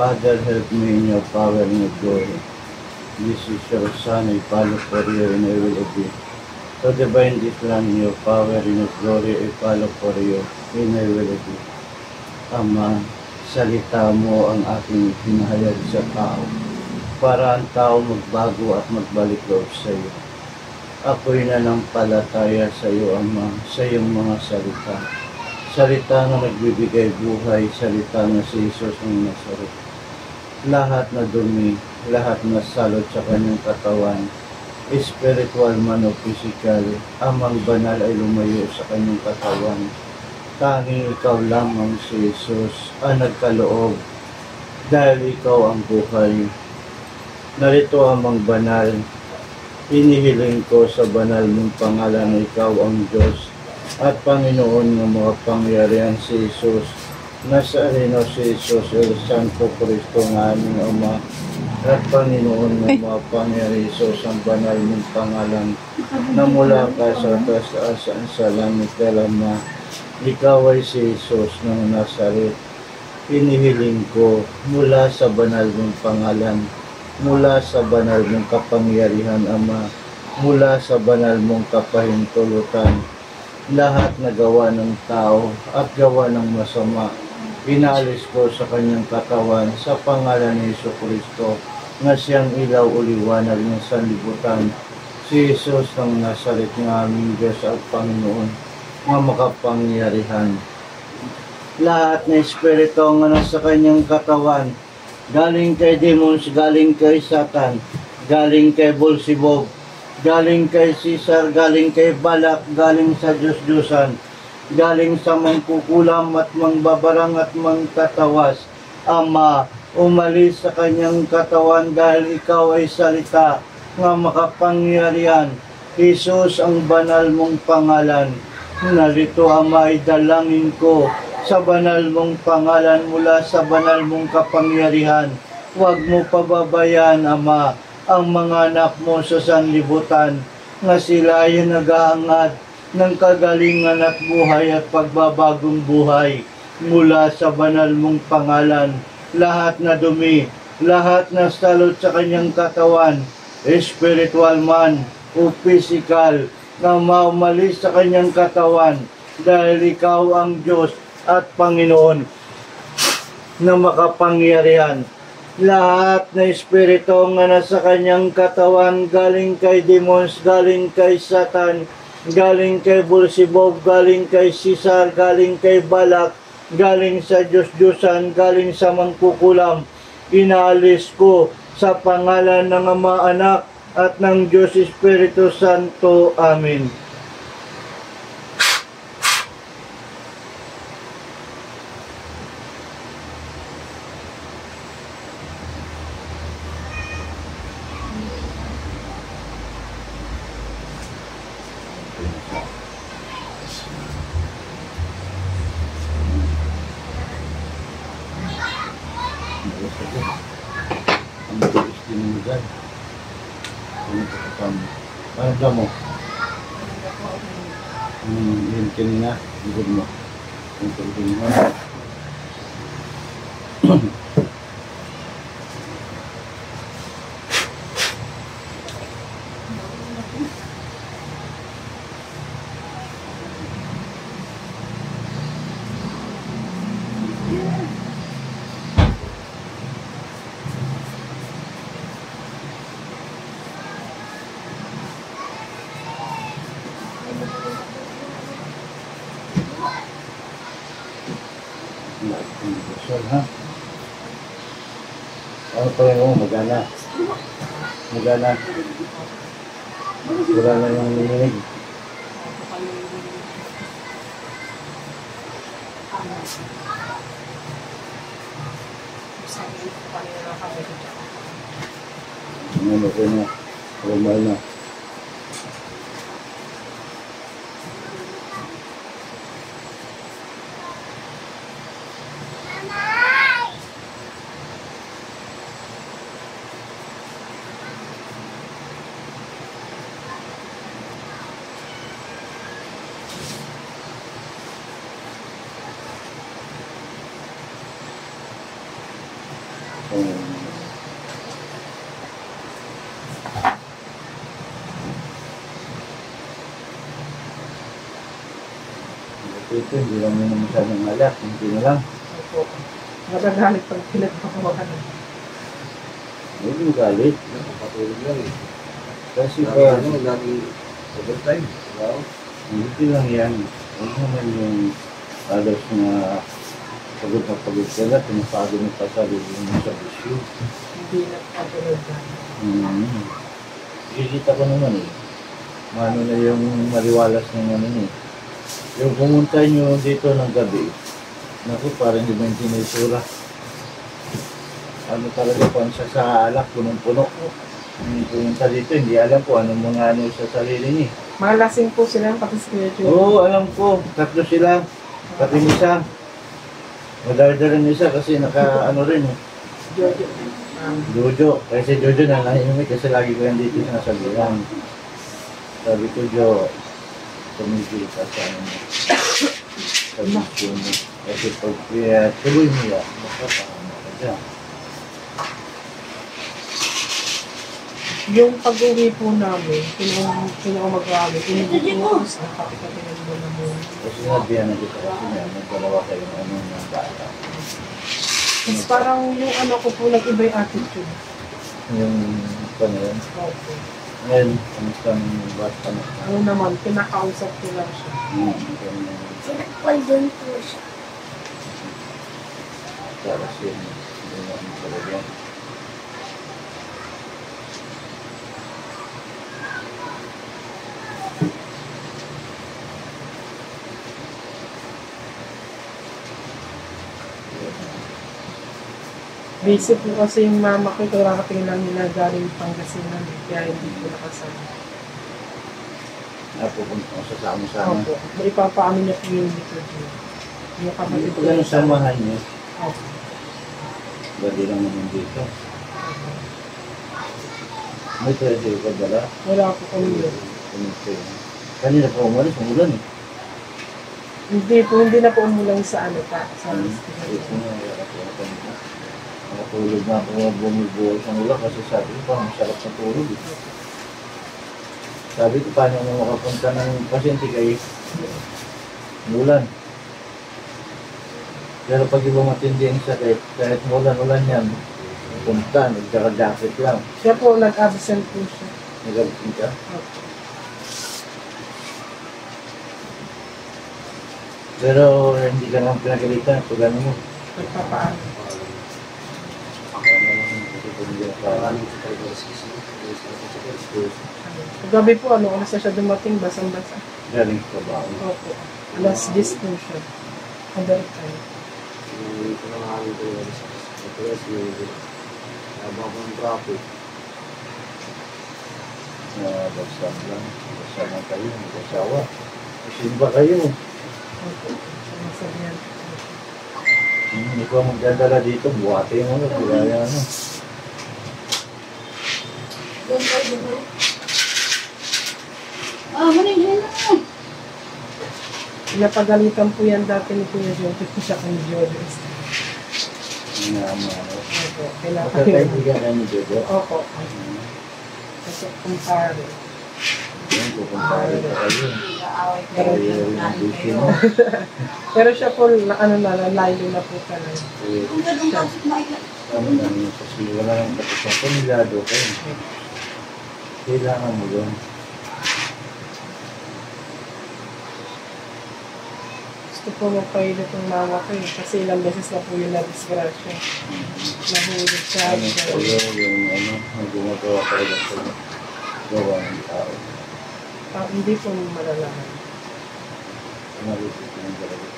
Father, help me in your power and your glory. This is your Son, I follow for you and I will obey. So divine this land in your power and your glory, I follow for you and I will obey. Ama, salita mo ang aking hinahayag sa tao para ang tao magbago at magbalik loob sa iyo. Ako'y nanampalataya sa iyo, Ama, sa iyong mga salita. Salita na nagbibigay buhay, salita na si Jesus ng Nazaret. Lahat na dumi, lahat na salot sa kanyang katawan, spiritual man o physical, amang banal ay lumayo sa kanyang katawan. Tanging ikaw lamang si Jesus ang nagkaloob dahil ikaw ang buhay. Narito amang banal, inihiling ko sa banal mong pangalan na ikaw ang Diyos at Panginoon ng mga pangyarihan si Jesus, Nazareno si Jesus, El Santo Cristo ng aming Ama, at Panginoon ng mga pangyarihan Jesus, ang banal mong pangalan na mula ka sa taas-taasan sa langit Ama. Ikaw ay si Jesus ng Nazaret. Inihiling ko mula sa banal mong pangalan, mula sa banal mong kapangyarihan, Ama, mula sa banal mong kapahintulutan, lahat na gawa ng tao at gawa ng masama, inalis ko sa kanyang katawan sa pangalan ni Jesucristo na siyang ilaw o liwanag ng sanlibutan, si Jesus ng Nazaret ng aming Diyos at Panginoon na makapangyarihan. Lahat na espiritu nga nasa kanyang katawan, galing kay demons, galing kay Satan, galing kay Beelzebub, galing kay Caesar, galing kay Balak, galing sa Diyos-Diyosan, galing sa mangkukulam at mangbabarang at mangtatawas. Ama, umalis sa kanyang katawan dahil ikaw ay salita nga makapangyarihan. Jesus, ang banal mong pangalan. Narito, Ama, ay dalangin ko sa banal mong pangalan mula sa banal mong kapangyarihan. Huwag mo pababayaan, Ama, ang mga anak mo sa sanlibutan na sila ay nag-aangad ng kagalingan at buhay at pagbabagong buhay mula sa banal mong pangalan. Lahat na dumi, lahat na salot sa kanyang katawan, spiritual man o physical, na maumalis sa kanyang katawan dahil ikaw ang Diyos at Panginoon na makapangyarihan. Lahat na espiritu nga nasa kanyang katawan, galing kay demons, galing kay Satan, galing kay Beelzebub, galing kay Caesar, galing kay Balak, galing sa Diyos-Diyosan, galing sa mangkukulam, inaalis ko sa pangalan ng Ama, Anak, at ng Diyos Espiritu Santo. Amen. Ano mo? Yun kanina, likod mo. Yung likod mo. Ha? Ano pa rin mo? Magana. Magana. Wala na yung nininig. Ano ko na? Normal na. Ito, hindi lang yun masyadong alak, hindi na lang. Opo. Magagalit pag pinagpapawakan. Huwag yung galit. Nakapatulog lang eh. Kasi Lagi pa, lagi overtime. Wow. hindi lang yan. Huwag naman yung others na pagod na pagod ka na, pinapagod mo pa sarili mo sa bisyo. Hindi na patulog na. Kikita ko naman eh. Mano na yung maliwalas ng ano eh. Yung pumunta nyo dito ng gabi, naku, parang di ba yung tinisura? Ano talaga po sa alak, punong-puno. Yung pumunta dito, hindi alam po anong mga ano sa sarili niya. Malasing po sila, pati si Kuya Joe. Oo, alam ko. Tatlo sila. Pati isa. Madardar rin isa kasi naka ano rin eh. Jojo. Jojo. Kasi Jojo na nahihimik kasi lagi ko yan dito sinasabihan. Sabi ko, Jo, tumigil ka sa ano mo. Sa bisyo mo. Kasi pag tuloy mo yan, makapahama ka dyan. Yung pag-uwi po namin, pinaka-mag-rami, pinag-uwi sa kapit-kapit ng buwan na muna. Kasi sinabihan na dito kasi niya, nagdalawa kayo ng ano ng bata. Tapos parang yung ano ko po, nag-iba yung attitude. Yung ano yun. Opo. Ngayon, kamusta ng bata na? Ano naman, pinakausap ko lang siya. Sinakpal doon po siya. Para siya, hindi na ano talaga. Busy po kasi yung mama ko, kakarating lang nila galing Pangasinan, kaya hindi ko nakasama. Napupunta ko sa sama-sama. Opo, maipapaano niya po yung likod niya. Yung Hindi kapatid ko ganun samahan niyo. Opo. Bali lang naman dito. May treasure ka dala. Wala po kami yun. Kanina pa umalis, umulan eh. Hindi na po umulang sa ano pa, sa Ito na, nakatulog na ako bumubuhay sa ulan kasi sabi ko parang masarap na tulog eh. Sabi ko paano mo makapunta ng pasyente kay ulan. Pero pag iba matindi ang sakit, kahit ulan yan, punta, nagkaka-jacket lang. Siya po, nag-absent po siya. Nagabit ka. Opo. Pero hindi ka naman pinagalitan pag ano mo. Nagpapaano. Gabi po, oras na siya dumating, basang-basa. Galing sa trabaho. Opo. Alas 10 po siya. Other time. Ito na nga ito yung stress yung habang ng traffic. Basta lang. Basta lang kayo. Mag-asawa. Simba kayo. Opo. Masabihan. Hindi ko magdadala dito. Buhati mo. Kaya ano. Doon tayo doon. Manin na. Pinapagalitan po yan dati ni Kuya Jojo. Siya kay Jojo. Opo. Kailangan Magkakaibigan ka ni Jojo. Opo. Kasi kumpare. Yan, kukumpare ka kayo. Pero, Kaya yung busy mo. pero siya po, layo na po talaga. Ang ganun kasi mailan. Ano lang yun. Kasi wala nang tapos ng pamilado kayo. Kailangan mo yun. Gusto po magpahilot ng mama ko kasi ilang beses na po yung na-disgrasya. Nahulog siya. Ano sa'yo yung ano, ang gumagawa talaga sa gawa ng tao. Hindi po malalaman. Nalusot ko ng talaga.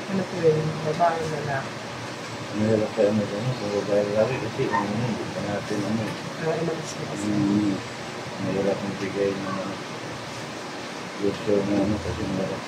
Ano po yun? Babae na lang. Mahirap kayo mo dyan, kung babae lagi kasi hindi pa natin ano. Ilang-ismas. Mahirap ang bigay ng gusto na ano kasi mahirap.